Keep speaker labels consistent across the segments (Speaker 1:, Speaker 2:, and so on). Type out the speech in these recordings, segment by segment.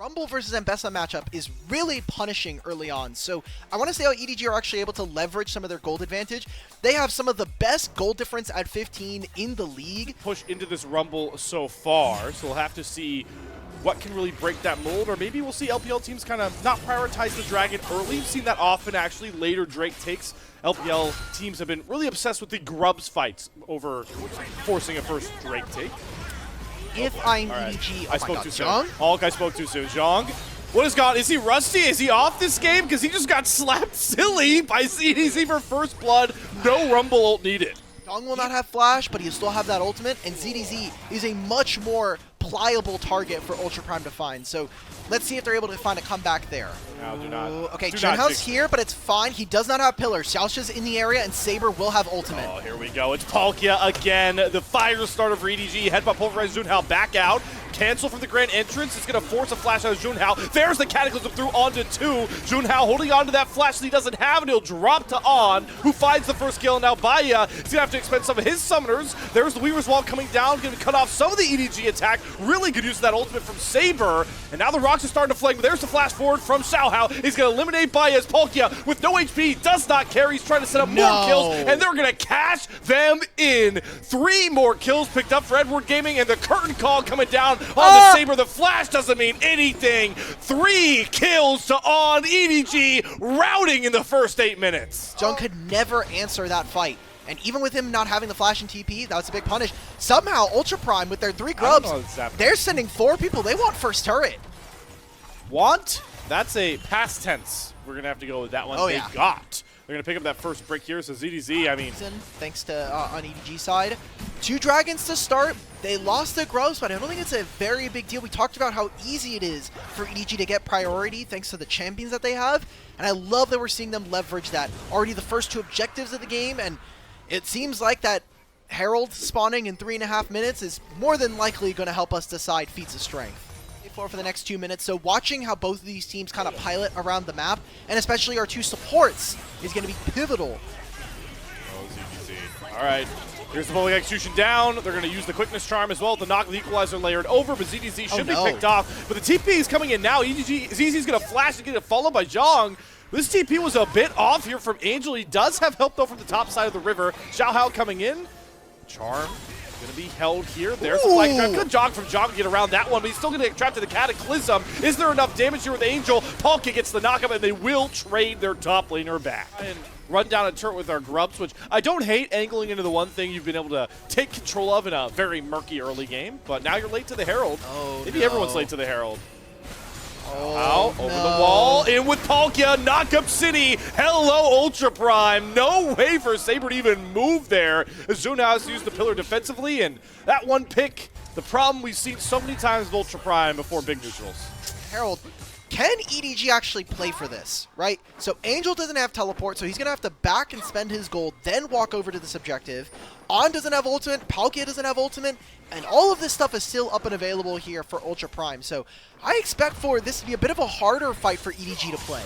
Speaker 1: Rumble versus Mbessa matchup is really punishing early on. So I want to see how EDG are actually able to leverage some of their gold advantage. They have some of the best gold difference at 15 in the league.
Speaker 2: Push into this Rumble so far, so we'll have to see what can really break that mold, or maybe we'll see LPL teams kind of not prioritize the Dragon early. We've seen that often, actually. Later Drake takes. LPL teams have been really obsessed with the Grubs fights over forcing a first Drake take.
Speaker 1: If I'm EDG,
Speaker 2: I spoke too soon. Hulk, I spoke too soon. Zhang, what is gone? Is he rusty? Is he off this game? Because he just got slapped silly by ZDZ for first blood. No Rumble ult needed.
Speaker 1: Zhang will not have flash, but he'll still have that ultimate, and ZDZ is a much more pliable target for Ultra Prime to find. So let's see if they're able to find a comeback there.
Speaker 2: No, do not.
Speaker 1: Okay, Jinhao's here, but it's fine. He does not have pillars. Xiaosha's in the area, and Saber will have ultimate.
Speaker 2: Oh, here we go. It's Palkia again. The fire starter for EDG. Headbutt pulverized Junhao back out. Cancel from the grand entrance. It's going to force a flash out of Junhao. There's the Cataclysm through onto 2. Junhao holding on to that flash that he doesn't have, and he'll drop to On, who finds the first kill. Now Baya is going to have to expend some of his summoners. There's the Weaver's Wall coming down, going to cut off some of the EDG attack. Really good use of that ultimate from Saber. And now the rocks are starting to flame. There's the flash forward from Xiaohao. He's going to eliminate Baya as Palkia with no HP. Does not care. He's trying to set up more kills, and they're going to cash them in. 3 more kills picked up for Edward Gaming, and the curtain call coming down on the Saber. The flash doesn't mean anything. 3 kills to On. EDG routing in the first 8 minutes.
Speaker 1: Zhang could never answer that fight. And even with him not having the flash and TP, that was a big punish. Somehow, Ultra Prime, with their 3 grubs, they're sending 4 people. They want first turret.
Speaker 2: Want? That's a past tense. We're going to have to go with that one. They got. They're going to pick up that first brick here. So ZDZ, I mean.
Speaker 1: Thanks to on EDG side. 2 dragons to start. They lost their grubs, but I don't think it's a very big deal. We talked about how easy it is for EDG to get priority thanks to the champions that they have. And I love that we're seeing them leverage that. Already the first 2 objectives of the game, and it seems like that Herald spawning in 3.5 minutes is more than likely going to help us decide feats of strength. For the next 2 minutes, so watching how both of these teams kind of pilot around the map, and especially our 2 supports, is going to be pivotal.
Speaker 2: Oh, ZDZ. All right, here's the bowling execution down. They're going to use the quickness charm as well to knock the equalizer layered over, but ZDZ should be picked off. But the TP is coming in now. ZDZ is going to flash and get it followed by Zhang. This TP was a bit off here from Angel. He does have help, though, from the top side of the river. Xiaohao coming in. Charm going to be held here. There's the flag trap. Good jog from Zhang to get around that one, but he's still going to get trapped in the Cataclysm. Is there enough damage here with Angel? Palkia gets the knockup, and they will trade their top laner back. And run down a turret with our grubs, which I don't hate, angling into the one thing you've been able to take control of in a very murky early game, but now you're late to the Herald. Maybe everyone's late to the Herald. Over the wall, in with Palkia, Knockup City. Hello, Ultra Prime. No way for Saber to even move there. Azuna has to use the pillar defensively, and that one pick, the problem we've seen so many times with Ultra Prime before big neutrals.
Speaker 1: Herald, can EDG actually play for this, right? So Angel doesn't have teleport, so he's going to have to back and spend his gold, then walk over to this objective. On doesn't have ultimate, Palkia doesn't have ultimate, and all of this stuff is still up and available here for Ultra Prime. So I expect for this to be a bit of a harder fight for EDG to play.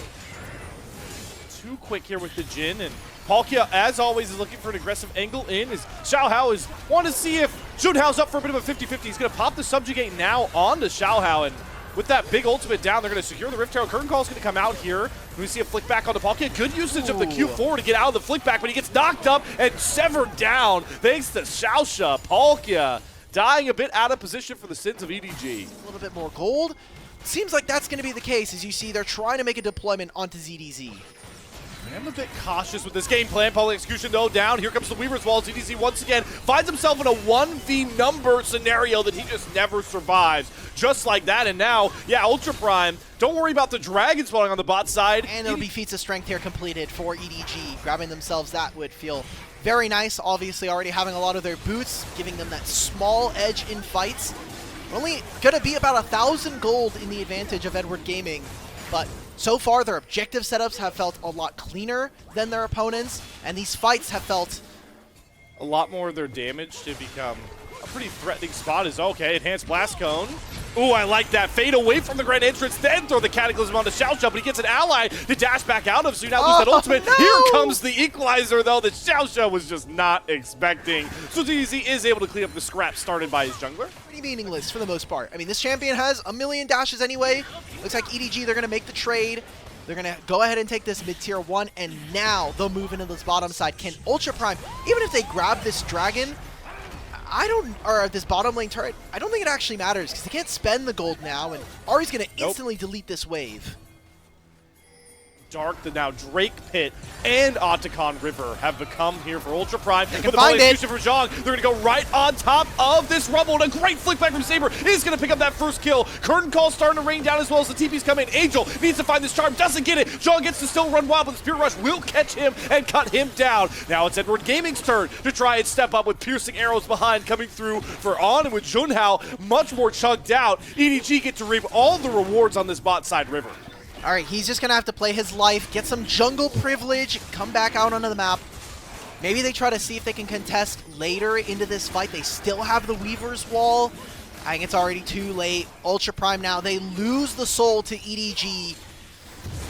Speaker 2: Too quick here with the Jin, and Palkia, as always, is looking for an aggressive angle in. As Xiaohao is want to see if Junhao's up for a bit of a 50-50. He's going to pop the Subjugate now onto Xiaohao, and with that big ultimate down, they're going to secure the Rift Herald. Curtain Call is going to come out here. We see a flick back onto Palkia. Good usage of the Q4 to get out of the flick back, but he gets knocked up and severed down thanks to Xiaosha. Palkia dying a bit out of position for the sins of EDG.
Speaker 1: A little bit more gold. Seems like that's going to be the case. As you see, they're trying to make a deployment onto ZDZ.
Speaker 2: I'm a bit cautious with this game plan. Poly execution, though, down. Here comes the Weaver's Wall. ZDZ once again finds himself in a 1v number scenario that he just never survives. Just like that. And now, yeah, Ultra Prime, don't worry about the Dragon spawning on the bot side.
Speaker 1: And it'll be feats of strength here completed for EDG. Grabbing themselves, that would feel very nice. Obviously, already having a lot of their boots, giving them that small edge in fights. Only going to be about 1,000 gold in the advantage of Edward Gaming. But so far, their objective setups have felt a lot cleaner than their opponents, and these fights have felt
Speaker 2: a lot more of their damage to become a pretty threatening spot. Is okay. Enhanced Blast Cone Ooh, I like that. Fade away from the Grand Entrance, then throw the Cataclysm onto Xiao, but he gets an ally to dash back out of, so you now lose that ultimate.
Speaker 1: No!
Speaker 2: Here comes the equalizer, though, that Xiao was just not expecting. So ZDZ is able to clean up the scrap started by his jungler.
Speaker 1: Pretty meaningless for the most part. I mean, this champion has a million dashes anyway. Looks like EDG, they're going to make the trade. They're going to go ahead and take this mid-tier 1, and now they'll move into this bottom side. Can Ultra Prime, even if they grab this dragon, or this bottom lane turret, I don't think it actually matters because they can't spend the gold now, and Ari's going to instantly delete this wave.
Speaker 2: Dark, the now Drake Pit and Otacon River have become here for Ultra Prime.
Speaker 1: They can
Speaker 2: With the
Speaker 1: find it.
Speaker 2: for Zhang, they're going to go right on top of this Rumble, and a great flick back from Saber is going to pick up that first kill. Curtain Call starting to rain down as well as the TP's come in. Angel needs to find this charm, doesn't get it. Zhang gets to still run wild, but the Spirit Rush will catch him and cut him down. Now it's Edward Gaming's turn to try and step up with piercing arrows behind coming through for On, and with Junhao much more chugged out, EDG get to reap all the rewards on this bot side river.
Speaker 1: All right, he's just going to have to play his life, get some jungle privilege, come back out onto the map. Maybe they try to see if they can contest later into this fight. They still have the Weaver's Wall. I think it's already too late. Ultra Prime now, they lose the soul to EDG.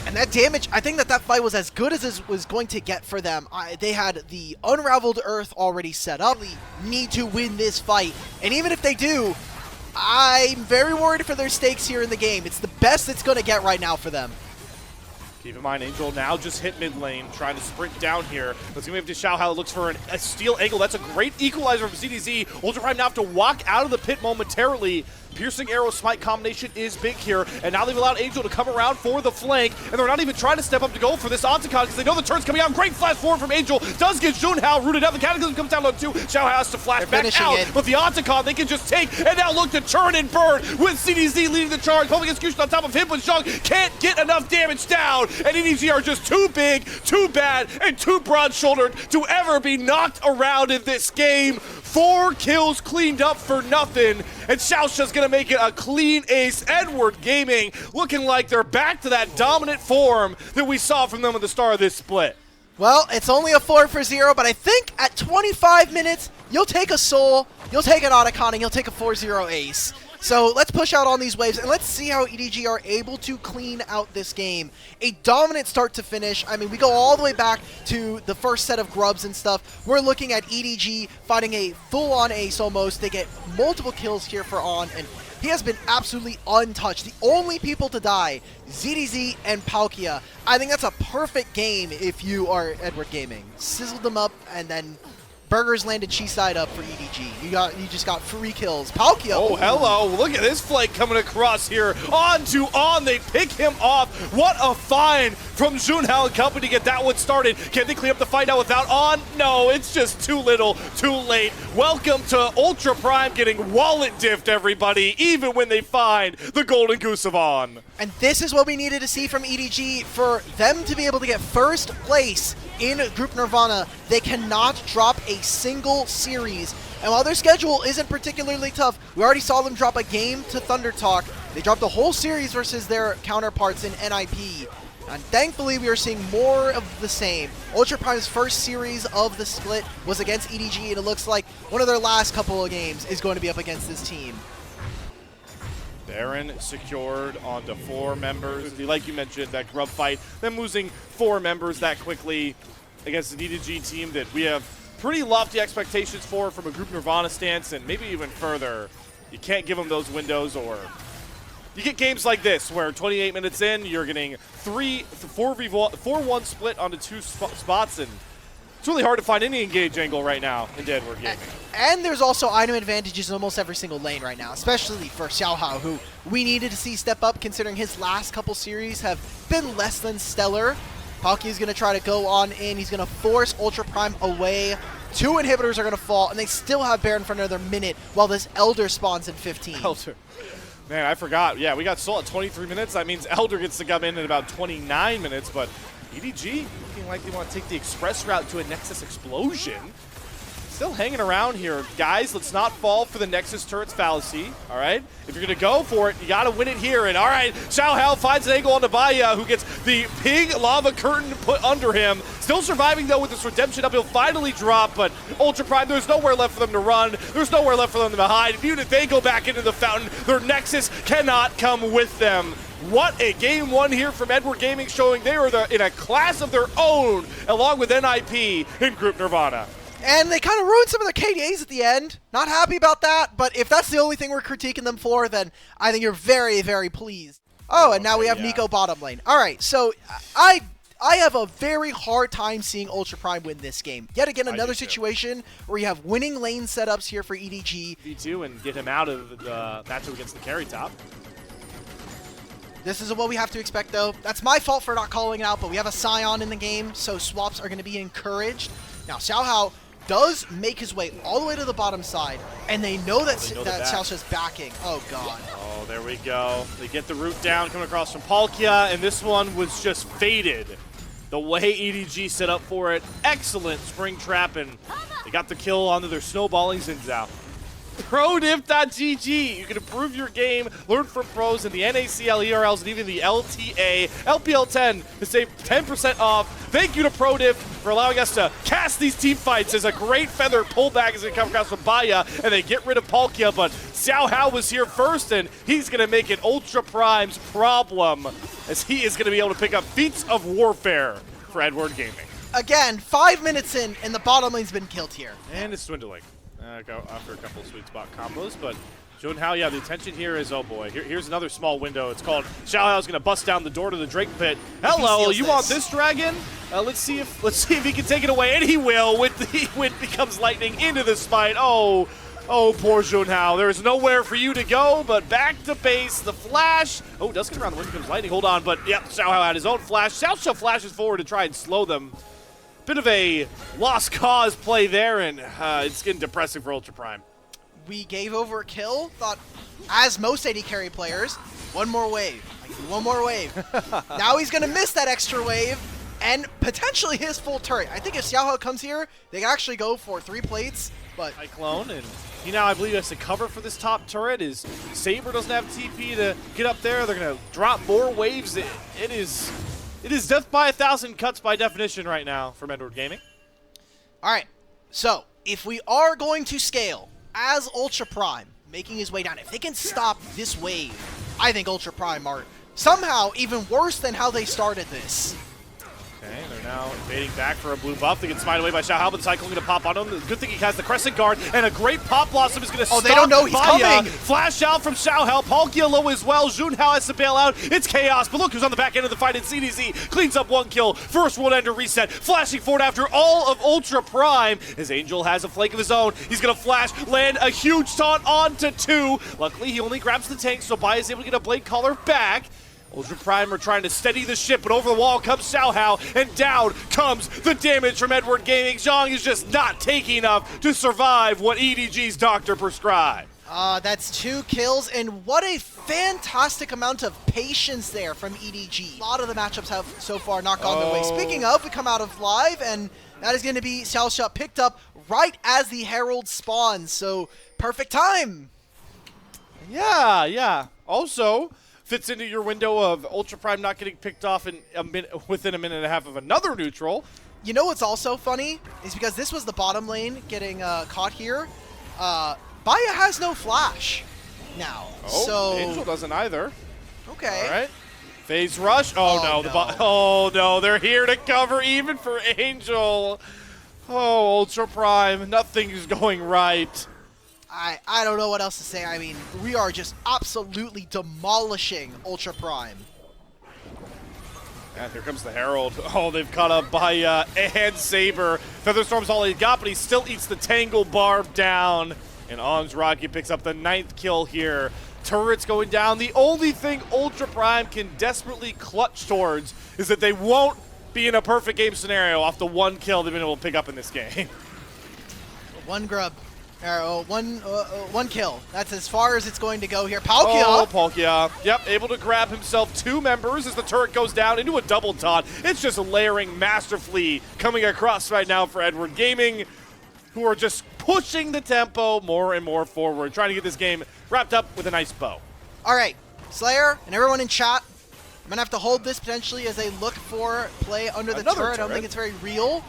Speaker 1: And that damage, I think that fight was as good as it was going to get for them. They had the Unraveled Earth already set up. They need to win this fight. And even if they do, I'm very worried for their stakes here in the game. It's the best it's going to get right now for them.
Speaker 2: Keep in mind, Angel now just hit mid lane, trying to sprint down here. Let's go to Xiao, looks for a steal angle. That's a great equalizer from ZDZ. Ultra Prime now have to walk out of the pit momentarily. Piercing arrow smite combination is big here, and now they've allowed Angel to come around for the flank, and they're not even trying to step up to go for this Otacon because they know the turn's coming out. Great flash forward from Angel, does get Junhao rooted out. The Cataclysm comes down on 2. Xiao has to flash back out, but the Otacon they can just take, and now look to turn and burn with CDZ leading the charge. Public execution on top of him, but Zhang can't get enough damage down, and EDG are just too big, too bad, and too broad-shouldered to ever be knocked around in this game. 4 kills cleaned up for nothing, and Xiaosha's gonna make it a clean ace. Edward Gaming looking like they're back to that dominant form that we saw from them at the start of this split.
Speaker 1: Well, it's only a 4-0, but I think at 25 minutes, you'll take a soul, you'll take an Otacon, and you'll take a 4-0 ace. So let's push out on these waves, and let's see how EDG are able to clean out this game. A dominant start to finish. I mean, we go all the way back to the first set of grubs and stuff. We're looking at EDG fighting a full-on ace almost. They get multiple kills here for On, and he has been absolutely untouched. The only people to die, ZDZ and Palkia. I think that's a perfect game if you are Edward Gaming. Sizzled them up, and then Burgers landed cheese-side up for EDG. You just got 3 kills. Palkia.
Speaker 2: Oh, hello. Look at this flank coming across here. On. They pick him off. What a find from Junhao and company to get that one started. Can they clean up the fight now without On? No, it's just too little, too late. Welcome to Ultra Prime getting wallet diffed, everybody, even when they find the golden goose of On.
Speaker 1: And this is what we needed to see from EDG for them to be able to get first place in Group Nirvana. They cannot drop a single series. And while their schedule isn't particularly tough, we already saw them drop a game to Thunder Talk. They dropped a whole series versus their counterparts in NIP. And thankfully, we are seeing more of the same. Ultra Prime's first series of the split was against EDG, and it looks like one of their last couple of games is going to be up against this team.
Speaker 2: Baron secured onto 4 members. Like you mentioned, that grub fight, them losing 4 members that quickly against an EDG team that we have pretty lofty expectations for from a Group Nirvana stance, and maybe even further. You can't give them those windows, or you get games like this where 28 minutes in, you're getting 4-1 split onto 2 spots, and it's really hard to find any engage angle right now in Edward Gaming.
Speaker 1: And there's also item advantages in almost every single lane right now, especially for Xiaohao, who we needed to see step up considering his last couple series have been less than stellar. Palkia is going to try to go on in. He's going to force Ultra Prime away. 2 inhibitors are going to fall, and they still have Baron for another minute while this Elder spawns in 15.
Speaker 2: Elder. Man, I forgot. Yeah, we got Soul at 23 minutes. That means Elder gets to come in at about 29 minutes, but EDG looking like they want to take the express route to a Nexus explosion. still hanging around here. Guys, let's not fall for the Nexus turrets fallacy, all right? If you're going to go for it, you got to win it here. And all right, Xiaohao finds an angle on Nabaya, who gets the pig lava curtain put under him. Still surviving, though, with this redemption up. He'll finally drop, but Ultra Prime, there's nowhere left for them to run. There's nowhere left for them to hide. Even if they go back into the fountain, their Nexus cannot come with them. What a game one here from Edward Gaming, showing they are in a class of their own, along with NIP in Group Nirvana.
Speaker 1: And they kind of ruined some of their KDAs at the end. Not happy about that, but if that's the only thing we're critiquing them for, then I think you're very, very pleased. Oh, and now we have Nico bottom lane. All right, so I have a very hard time seeing Ultra Prime win this game. Yet again, another situation where you have winning lane setups here for EDG.
Speaker 2: V2 and get him out of the matchup against the carry top.
Speaker 1: This is what we have to expect, though. That's my fault for not calling it out, but we have a Scion in the game, so swaps are going to be encouraged. Now, Xiaohao does make his way all the way to the bottom side, and they know that Xiaoxia's backing. Oh, God.
Speaker 2: Oh, there we go. They get the root down coming across from Palkia, and this one was just faded. The way EDG set up for it, excellent spring trap, and they got the kill onto their snowballing Zinzao. ProDiff.gg. You can improve your game, learn from pros in the NACL, ERLs, and even the LTA. LPL 10 to save 10% off. Thank you to ProDiff for allowing us to cast these team fights as a great feather pullback as they come across from Baya, and they get rid of Palkia, but Xiaohao was here first, and he's going to make it Ultra Prime's problem, as he is going to be able to pick up feats of warfare for Edward Gaming.
Speaker 1: Again, 5 minutes in, and the bottom lane's been killed here.
Speaker 2: And it's dwindling. Go after a couple of sweet spot combos, but Junhao, yeah, the attention here is, oh boy, here's another small window. It's called Xiaohao's going to bust down the door to the Drake pit. Hello, you want this dragon? Let's see if he can take it away, and he will. With the wind becomes lightning into the spine. Oh, poor Junhao. There is nowhere for you to go, but back to base. The flash. Oh, does get around the wind becomes lightning. Hold on, but yeah, Xiaohao had his own flash. Xiaohao flashes forward to try and slow them. Bit of a lost cause play there, and it's getting depressing for Ultra Prime.
Speaker 1: We gave over a kill, thought, as most AD carry players, one more wave. One more wave. Now he's going to miss that extra wave, and potentially his full turret. I think if Xiaohao comes here, they can actually go for 3 plates, but...
Speaker 2: Cyclone, and he now, I believe, has to cover for this top turret. His Saber doesn't have TP to get up there. They're going to drop more waves. It is death by 1,000 cuts by definition right now from Edward Gaming.
Speaker 1: All right, so if we are going to scale as Ultra Prime, making his way down, if they can stop this wave, I think Ultra Prime are somehow even worse than how they started this.
Speaker 2: Okay, they're now invading back for a blue buff. They get smited away by Xiaohao, but Cyclone going to pop on him. The good thing he has the Crescent Guard, and a great Pop Blossom is going to stop.
Speaker 1: Oh, they don't know he's coming.
Speaker 2: Flash out from Xiaohao. Palkia low as well. Junhao has to bail out. It's chaos, but look who's on the back end of the fight in CDZ. Cleans up 1 kill. First one ender reset. Flashing forward after all of Ultra Prime. His Angel has a flake of his own. He's going to flash, land a huge taunt onto 2. Luckily, he only grabs the tank, so Bai is able to get a Blade Collar back. Ultra Prime are trying to steady the ship, but over the wall comes Xiaohao, and down comes the damage from Edward Gaming. Zhang is just not taking enough to survive what EDG's doctor prescribed.
Speaker 1: That's 2 kills, and what a fantastic amount of patience there from EDG. A lot of the matchups have so far not gone their way. Speaking of, we come out of live, and that is going to be Xiaoxia picked up right as the Herald spawns, so perfect time.
Speaker 2: Yeah. Also, fits into your window of Ultra Prime not getting picked off in within a minute and a half of another neutral.
Speaker 1: You know what's also funny is because this was the bottom lane getting caught here. Baya has no flash now.
Speaker 2: Oh,
Speaker 1: so
Speaker 2: Angel doesn't either.
Speaker 1: Okay.
Speaker 2: All right. Phase rush. Oh no, they're here to cover even for Angel. Oh, Ultra Prime, nothing's going right.
Speaker 1: I don't know what else to say. I mean, we are just absolutely demolishing Ultra Prime.
Speaker 2: And here comes the Herald. Oh, they've caught up by and Saber. Featherstorm's all he got, but he still eats the Tangle Barb down. And On's Rocky picks up the 9th kill here. Turrets going down. The only thing Ultra Prime can desperately clutch towards is that they won't be in a perfect game scenario off the 1 kill they've been able to pick up in this game.
Speaker 1: 1 grub. One kill. That's as far as it's going to go here. Palkia.
Speaker 2: Oh, Palkia. Yep, able to grab himself 2 members as the turret goes down into a double taunt. It's just layering masterfully coming across right now for Edward Gaming, who are just pushing the tempo more and more forward, trying to get this game wrapped up with a nice bow.
Speaker 1: All right, Slayer and everyone in chat, I'm going to have to hold this potentially as they look for play under the turret. I don't think it's very real.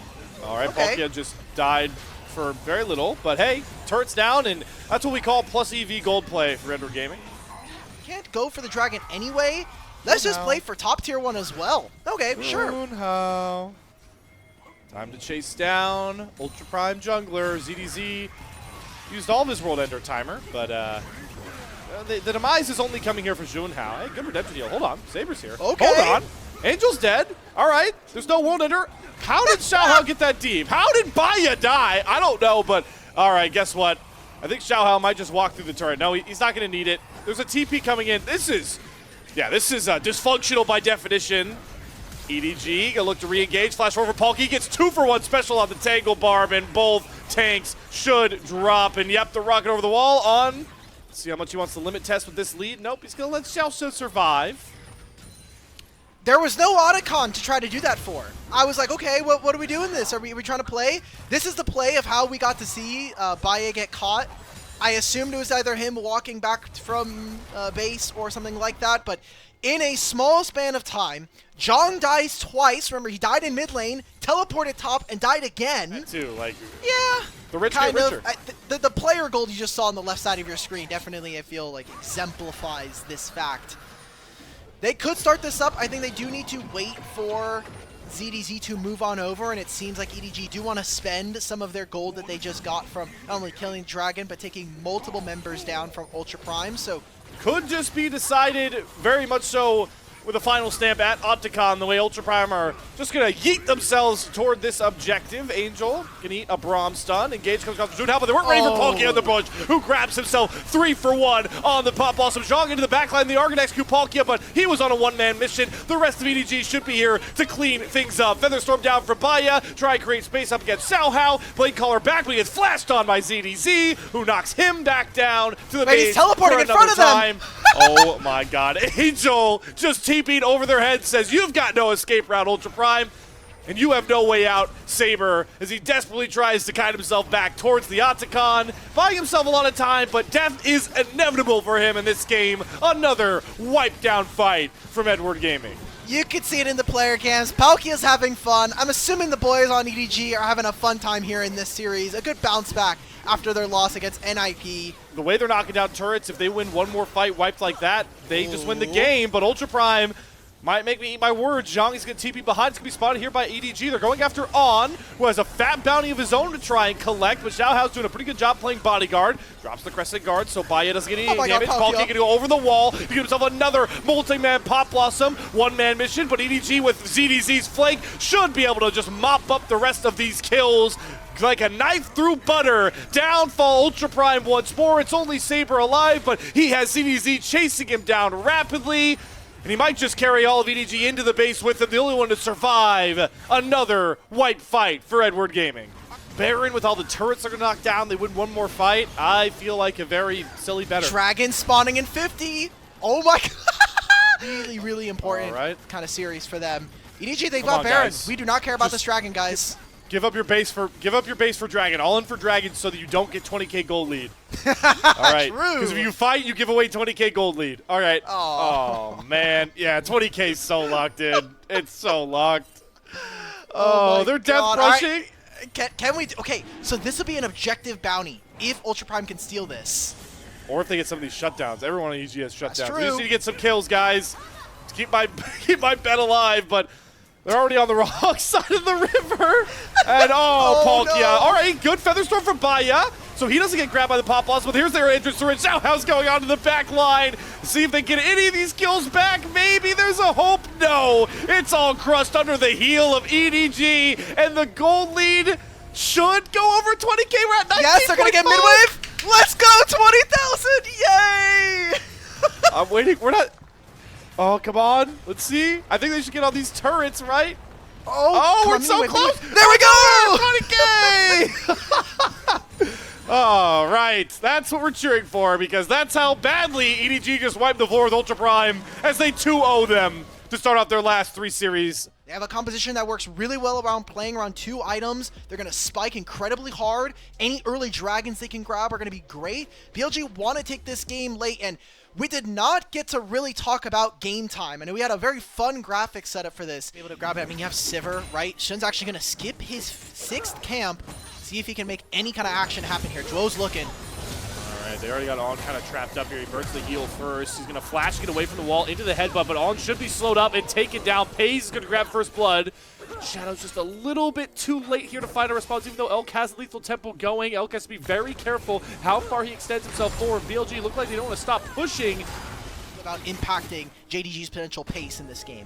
Speaker 2: All right,
Speaker 1: okay.
Speaker 2: Palkia just died for very little, but hey, turret's down, and that's what we call plus EV gold play for Edward Gaming.
Speaker 1: Can't go for the dragon anyway. Let's just play for top tier 1 as well. Okay, sure.
Speaker 2: Time to chase down Ultra Prime jungler. ZDZ used all of his World Ender timer, but the demise is only coming here for Junhao. Hey, good redemption deal. Hold on, Saber's here.
Speaker 1: Okay.
Speaker 2: Hold on. Angel's dead. All right, there's no World Ender. How did Xiaohao get that deep? How did Baya die? I don't know, but all right, guess what? I think Xiaohao might just walk through the turret. No, he's not going to need it. There's a TP coming in. This is dysfunctional by definition. EDG gonna look to re-engage. Flash forward for Palkia. Gets 2-for-1 special on the Tangle Barb, and both tanks should drop. And yep, the rocket over the wall on. Let's see how much he wants to limit test with this lead. Nope, he's gonna let Xiao survive.
Speaker 1: There was no Otacon to try to do that for. I was like, okay, what are we doing this? Are we trying to play? This is the play of how we got to see Baya get caught. I assumed it was either him walking back from base or something like that, but in a small span of time, Zhang dies twice. Remember, he died in mid lane, teleported top, and died again.
Speaker 2: That too, like,
Speaker 1: yeah,
Speaker 2: the rich get richer.
Speaker 1: The player gold you just saw on the left side of your screen definitely, I feel like, exemplifies this fact. They could start this up. I think they do need to wait for ZDZ to move on over, and it seems like EDG do want to spend some of their gold that they just got from not only killing Dragon, but taking multiple members down from Ultra Prime. So
Speaker 2: could just be decided very much so with a final stamp at Opticon, the way Ultra Prime are just going to yeet themselves toward this objective. Angel can eat a Braum stun. Engage comes across the Junhao, but they weren't ready for Palkia in the bush, who grabs himself 3-for-1 on the pop. Also, Zhang into the backline, the Argon execute Palkia, but he was on a one-man mission. The rest of EDG should be here to clean things up. Featherstorm down for Baya, try to create space up against Xiaohao. Blade Caller back, but he gets flashed on by ZDZ, who knocks him back down to the base.
Speaker 1: He's teleporting in front of them.
Speaker 2: Oh my god. Angel just TP'd over their head, says, you've got no escape route, Ultra Prime, and you have no way out, Saber, as he desperately tries to guide himself back towards the Otacon, buying himself a lot of time, but death is inevitable for him in this game. Another wipe-down fight from Edward Gaming.
Speaker 1: You could see it in the player cams. Palkia's having fun. I'm assuming the boys on EDG are having a fun time here in this series. A good bounce back after their loss against NIP.
Speaker 2: The way they're knocking down turrets, if they win one more fight wiped like that, they just win the game. But Ultra Prime might make me eat my words. Zhang is going to TP behind. It's going to be spotted here by EDG. They're going after On, who has a fat bounty of his own to try and collect, but Xiaohao's doing a pretty good job playing bodyguard. Drops the Crescent Guard, so Baya doesn't get any damage. Palkia going to go over the wall to get himself another multi-man Pop Blossom. One-man mission, but EDG with ZDZ's flank should be able to just mop up the rest of these kills. Like a knife through butter. Downfall Ultra Prime once more. It's only Saber alive, but he has ZDZ chasing him down rapidly. And he might just carry all of EDG into the base with him, the only one to survive. Another white fight for Edward Gaming. Baron with all the turrets they're going to knock down. They win one more fight. I feel like a very silly better.
Speaker 1: Dragon spawning in 50. Oh my god. Really, really important kind of series for them. EDG, they've got Baron. Guys. We do not care about this Dragon, guys.
Speaker 2: Give up your base for Dragon. All in for Dragon so that you don't get 20k gold lead. All right. Because if you fight, you give away 20k gold lead. All right. Oh man. Yeah, 20k is so locked in. It's so locked. Oh, they're death rushing.
Speaker 1: Right. Can we? Okay, so this will be an objective bounty if Ultra Prime can steal this.
Speaker 2: Or if they get some of these shutdowns. Everyone on EG has shutdowns.
Speaker 1: That's true.
Speaker 2: We just need to get some kills, guys. To keep my bet alive, but they're already on the wrong side of the river. And Palkia.
Speaker 1: No.
Speaker 2: All right, good Featherstorm for Baya. So he doesn't get grabbed by the Pop Blossom, but here's their entrance to it. Xiaohao's going on to the back line. See if they get any of these kills back. Maybe there's a hope. No, it's all crushed under the heel of EDG. And the gold lead should go over 20k. We're at 19.5.
Speaker 1: Yes, they're going to get mid-wave. Let's go, 20,000. Yay.
Speaker 2: I'm waiting. We're not. Oh, come on. Let's see. I think they should get all these turrets, right? Oh, we're so close.
Speaker 1: There we go.
Speaker 2: 20k. All right. That's what we're cheering for, because that's how badly EDG just wiped the floor with Ultra Prime as they 2-0 them to start off their last 3 series.
Speaker 1: They have a composition that works really well around playing around 2 items. They're going to spike incredibly hard. Any early dragons they can grab are going to be great. BLG want to take this game late, and we did not get to really talk about game time. I know we had a very fun graphic setup for this. Be able to grab it. I mean, you have Sivir, right? Shun's actually going to skip his 6th camp, see if he can make any kind of action happen here. Joe's looking.
Speaker 2: Alright, they already got On kind of trapped up here. He burns the heal first. He's going to flash, get away from the wall, into the headbutt, but On should be slowed up and taken down. Pays is going to grab first blood. Shadow's just a little bit too late here to find a response, even though Elk has lethal tempo going. Elk has to be very careful how far he extends himself forward. BLG look like they don't want to stop pushing.
Speaker 1: Without impacting JDG's potential pace in this game.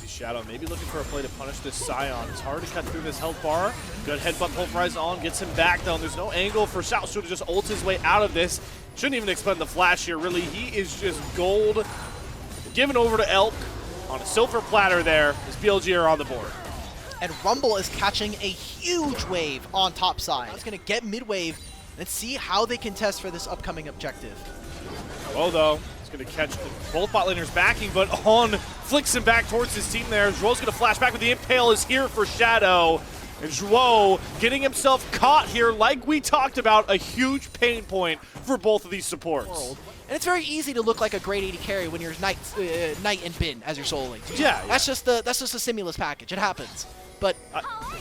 Speaker 2: Shadow maybe looking for a play to punish this Scion. It's hard to cut through this health bar. Good headbutt pulverize On, gets him back though. There's no angle for Xiao Shu to just ult his way out of this. Shouldn't even expend the flash here, really. He is just gold. Given over to Elk on a silver platter there as BLG are on the board.
Speaker 1: And Rumble is catching a huge wave on top side. It's going to get mid wave. Let's see how they contest for this upcoming objective.
Speaker 2: Oh, though. Going to catch both bot laners backing, but On flicks him back towards his team there. Zhuo's going to flash back, but the Impale is here for Shadow. And Zhuo getting himself caught here, like we talked about, a huge pain point for both of these supports.
Speaker 1: And it's very easy to look like a great AD carry when you're Knight and Bin as your soloing.
Speaker 2: Yeah,
Speaker 1: that's just a stimulus package. It happens. But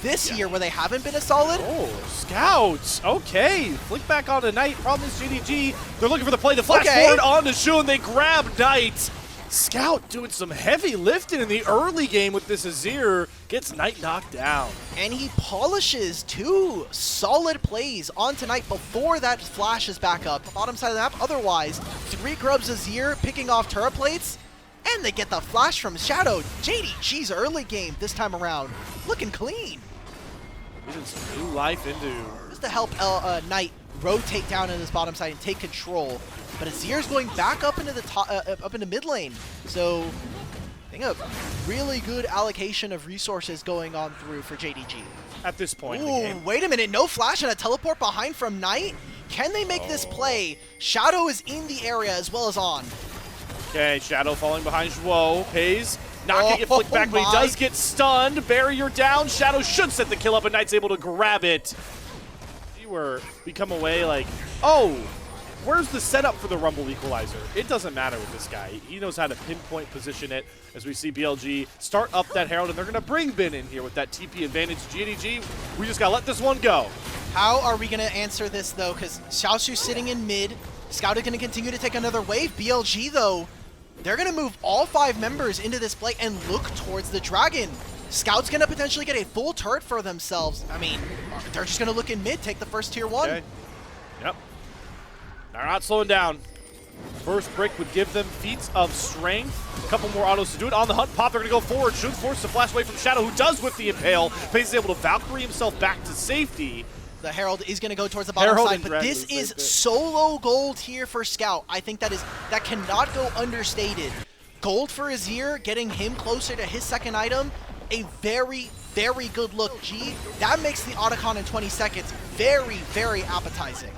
Speaker 1: this year, where they haven't been as solid.
Speaker 2: Oh, Scouts. Okay. Flick back onto Knight. Problem is JDG. They're looking for the play to flash forward onto Shu, and they grab Knight. Scout doing some heavy lifting in the early game with this Azir. Gets Knight knocked down.
Speaker 1: And he polishes 2 solid plays onto Knight before that flashes back up. Bottom side of the map. Otherwise, 3 grubs Azir picking off turret plates. And they get the flash from Shadow. JDG's early game this time around. Looking clean.
Speaker 2: Getting some new life into.
Speaker 1: Just to help Knight rotate down in this bottom side and take control. But Azir's going back up into the top, up into mid lane. So I think a really good allocation of resources going on through for JDG.
Speaker 2: At this point
Speaker 1: Ooh,
Speaker 2: in the game.
Speaker 1: Wait a minute. No flash and a teleport behind from Knight. Can they make this play? Shadow is in the area as well as On.
Speaker 2: Okay, Shadow falling behind Zhuo. Pays, not gonna get flicked back, but he does get stunned. Barrier down. Shadow should set the kill up, and Knight's able to grab it. You were become away like, oh, where's the setup for the Rumble Equalizer? It doesn't matter with this guy. He knows how to pinpoint position it as we see BLG start up that Herald, and they're gonna bring Bin in here with that TP advantage. JDG, we just gotta let this one go.
Speaker 1: How are we gonna answer this though? Because Xiao Shu's sitting in mid. Scout is gonna continue to take another wave. BLG though, they're going to move all 5 members into this play and look towards the dragon. Scout's going to potentially get a full turret for themselves. I mean, they're just going to look in mid, take the first tier 1.
Speaker 2: Okay. Yep. They're not slowing down. First brick would give them feats of strength. A couple more autos to do it. On the hunt, Pop, they're going to go forward. Shun's forced to flash away from Shadow, who does with the Impale. Pays is able to Valkyrie himself back to safety.
Speaker 1: The Herald is going to go towards the bottom side, but this is solo gold here for Scout. I think that cannot go understated. Gold for Azir, getting him closer to his 2nd item. A very, very good look, G. That makes the Otacon in 20 seconds very, very appetizing.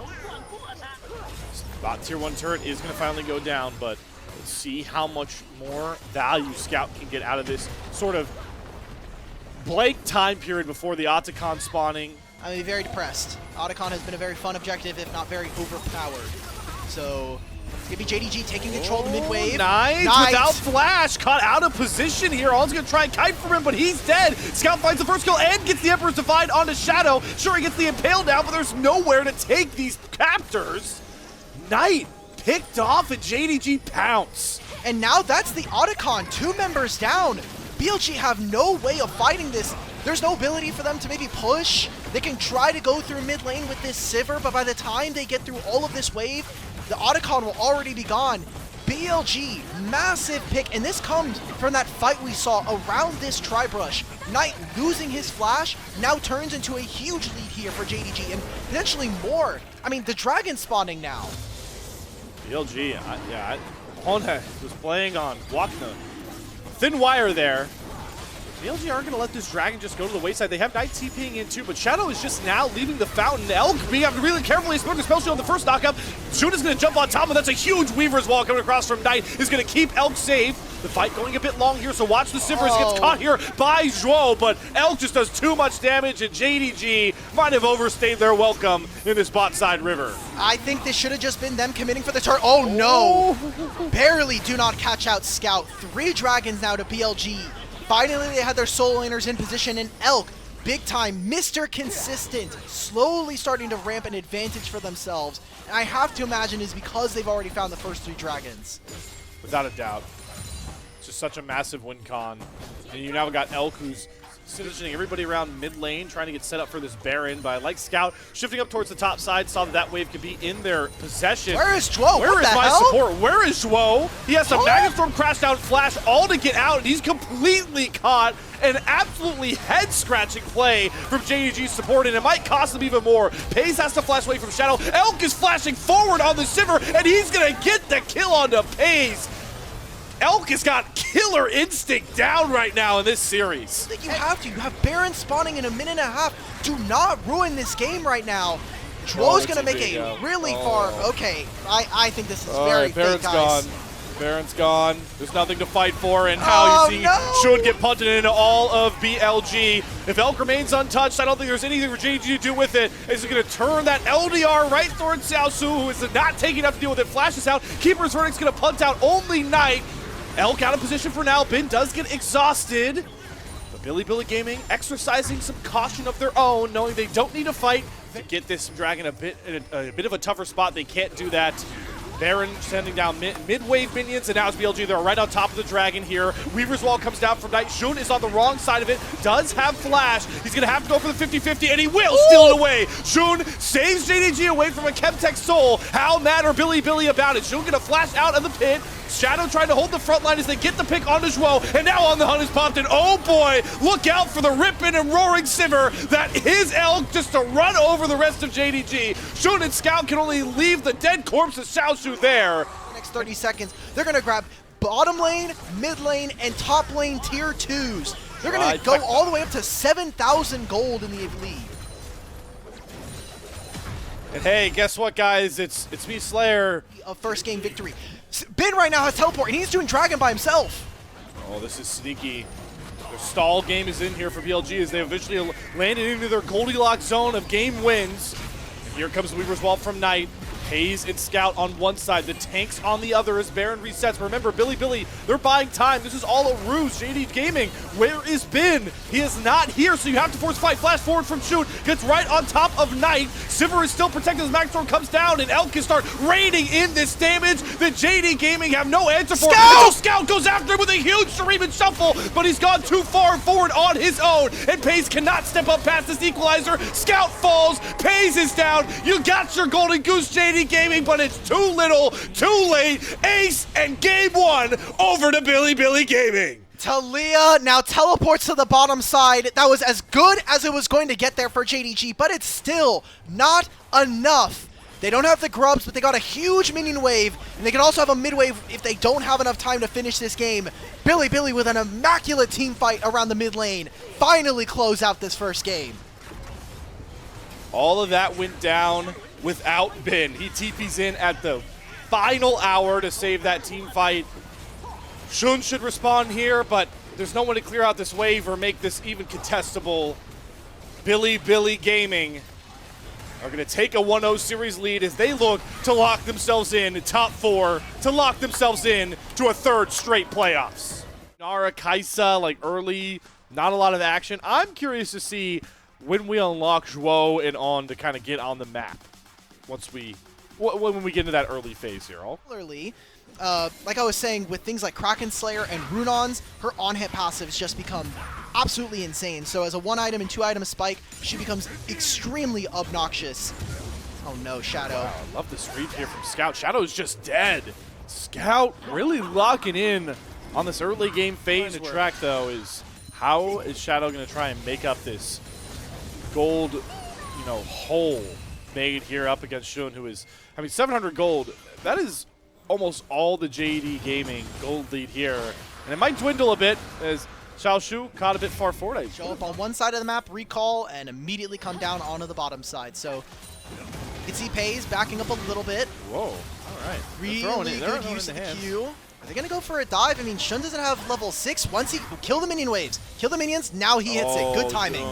Speaker 2: Bot tier 1 turret is going to finally go down, but let's see how much more value Scout can get out of this sort of blank time period before the Otacon spawning.
Speaker 1: I'm mean, very depressed. Otacon has been a very fun objective, if not very overpowered. So it's going to be JDG taking control of the mid wave.
Speaker 2: Nice. Without flash, caught out of position here. All's going to try and kite for him, but he's dead. Scout finds the first kill and gets the Emperor's Divide onto Shadow. Sure, he gets the Impale down, but there's nowhere to take these captors. Knight picked off and JDG pounce.
Speaker 1: And now that's the Otacon, 2 members down. BLG have no way of fighting this. There's no ability for them to maybe push. They can try to go through mid lane with this Sivir, but by the time they get through all of this wave, the Otacon will already be gone. BLG, massive pick, and this comes from that fight we saw around this Tri-Brush. Knight losing his flash now turns into a huge lead here for JDG, and potentially more. I mean, the dragon spawning now.
Speaker 2: BLG, Honda was playing on walking the thin wire there. BLG aren't going to let this Dragon just go to the wayside. They have Knight TPing in too, but Shadow is just now leaving the fountain. Elk being able to really carefully explore the spell shield on the first knockup. Shun is going to jump on top, and that's a huge Weaver's Wall coming across from Knight. Is going to keep Elk safe. The fight going a bit long here, so watch the Sivers. Gets caught here by Zhuo, but Elk just does too much damage, and JDG might have overstayed their welcome in this bot side river.
Speaker 1: I think this should have just been them committing for the turret. Oh no! Barely do not catch out Scout. 3 Dragons now to BLG. Finally, they had their solo laners in position, and Elk, big time, Mr. Consistent, slowly starting to ramp an advantage for themselves. And I have to imagine is because they've already found the first 3 Dragons.
Speaker 2: Without a doubt. It's just such a massive win con. And you now got Elk, who's positioning everybody around mid lane, trying to get set up for this Baron. But I like Scout shifting up towards the top side, saw that wave could be in their possession.
Speaker 1: Where is Zhuo?
Speaker 2: Where is my support? Where is Zhuo? He has some Magnet Storm, Crash Down, Flash, all to get out, and he's completely caught. An absolutely head-scratching play from JDG's support, and it might cost them even more. Paze has to flash away from Shadow. Elk is flashing forward on the Sivir, and he's going to get the kill onto Paze. Elk has got killer instinct down right now in this series.
Speaker 1: You have to. You have Baron spawning in a minute and a half. Do not ruin this game right now. Zhuo's going to make a really far... Okay, I think this is very fake, guys.
Speaker 2: Baron's gone. There's nothing to fight for, and how you see Shun get punted into all of BLG. If Elk remains untouched, I don't think there's anything for JG to do with it. Is going to turn that LDR right towards Xiaosu, who is not taking enough to deal with it. Flashes out. Keeper's Verdict's going to punt out only Knight. Elk out of position for now. Bin does get exhausted. But Bilibili Gaming exercising some caution of their own, knowing they don't need to fight to get this Dragon a bit of a tougher spot. They can't do that. Baron sending down mid-wave minions, and now it's BLG. They're right on top of the Dragon here. Weaver's Wall comes down from Knight. Shun is on the wrong side of it, does have Flash. He's going to have to go for the 50-50, and he will steal it away. Shun saves JDG away from a Chemtech Soul. How mad are Bilibili about it? Shun going to flash out of the pit. Shadow trying to hold the front line as they get the pick onto Zhuo, and now On the Hunt is popped in. Oh boy, look out for the ripping and roaring Sivir. That is Elk just to run over the rest of JDG. Shun and Scout can only leave the dead corpse of Xiaoshu there.
Speaker 1: The next 30 seconds, they're going to grab bottom lane, mid lane, and top lane tier 2s. They're going to go all the way up to 7,000 gold in the lead.
Speaker 2: And hey, guess what, guys? It's me, Slayer.
Speaker 1: A first game victory. Bin right now has teleport, and he's doing Dragon by himself.
Speaker 2: Oh, this is sneaky. Their stall game is in here for BLG as they eventually landed into their Goldilocks zone of game wins. And here comes Weaver's Wall from Knight. Paze and Scout on one side, the tanks on the other as Baron resets. But remember, Bilibili, they're buying time. This is all a ruse. JD Gaming, where is Bin? He is not here, so you have to force fight. Flash forward from Shun, gets right on top of Knight. Sivir is still protected as Max Storm comes down, and Elk can start raining in this damage that JD Gaming have no answer for. So Scout goes after him with a huge Shuriken Shuffle, but he's gone too far forward on his own, and Paze cannot step up past this equalizer. Scout falls, Paze is down. You got your golden goose, JD Gaming, but it's too little, too late. Ace and game 1 over to Bilibili Gaming.
Speaker 1: Talia now teleports to the bottom side. That was as good as it was going to get there for JDG, but it's still not enough. They don't have the grubs, but they got a huge minion wave, and they can also have a mid wave if they don't have enough time to finish this game. Bilibili with an immaculate team fight around the mid lane finally close out this first game.
Speaker 2: All of that went down without Bin. He TP's in at the final hour to save that team fight. Shun should respond here, but there's no one to clear out this wave or make this even contestable. Bilibili Gaming are going to take a 1-0 series lead as they look to lock themselves in top 4, to lock themselves in to a 3rd straight playoffs. Nara, Kaisa, like early, not a lot of action. I'm curious to see when we unlock Zhuo and On to kind of get on the map. Once when we get into that early phase here.
Speaker 1: Early, like I was saying, with things like Kraken Slayer and Runons, her on-hit passives just become absolutely insane. So as a 1-item and 2-item spike, she becomes extremely obnoxious. Oh no, Shadow.
Speaker 2: Wow, I love this read here from Scout. Shadow's just dead. Scout really locking in on this early game fate in the track, though, is how is Shadow going to try and make up this gold, hole made here up against Shun, who is, 700 gold. That is almost all the JD Gaming gold lead here. And it might dwindle a bit as Xiaoshu caught a bit far forward.
Speaker 1: Show up on one side of the map, recall, and immediately come down onto the bottom side. So you can see Pays backing up a little bit.
Speaker 2: Whoa, all right.
Speaker 1: Really good use of the Q. Are they going to go for a dive? I mean, Shun doesn't have level 6. Once he kill the minion waves, kill the minions, now he hits it. Good timing.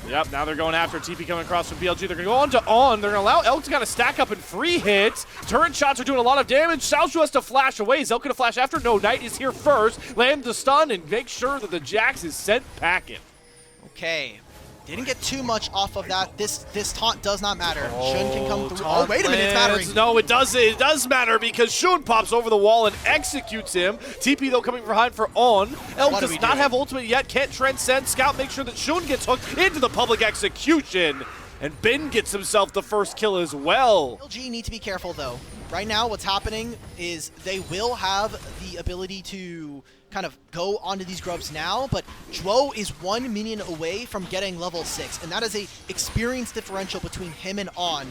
Speaker 2: Yep, now they're going after TP coming across from BLG. They're going to go on to on. They're going to allow Elk to kind of stack up and free hits. Turret shots are doing a lot of damage. Xiaoshu has to flash away. Is Elk going to flash after? No, Knight is here first. Land the stun and make sure that the Jax is sent packing.
Speaker 1: Okay. Didn't get too much off of that. This taunt does not matter. Shun can come through. Oh, wait a minute, it's mattering.
Speaker 2: No, it does. It does matter because Shun pops over the wall and executes him. TP, though, coming behind for On. Elk does not have ultimate yet. Can't transcend. Scout makes sure that Shun gets hooked into the public execution. And Ben gets himself the first kill as well.
Speaker 1: LG need to be careful, though. Right now, what's happening is they will have the ability to kind of go onto these grubs now, but Zhuo is 1 minion away from getting level 6, and that is a experience differential between him and On.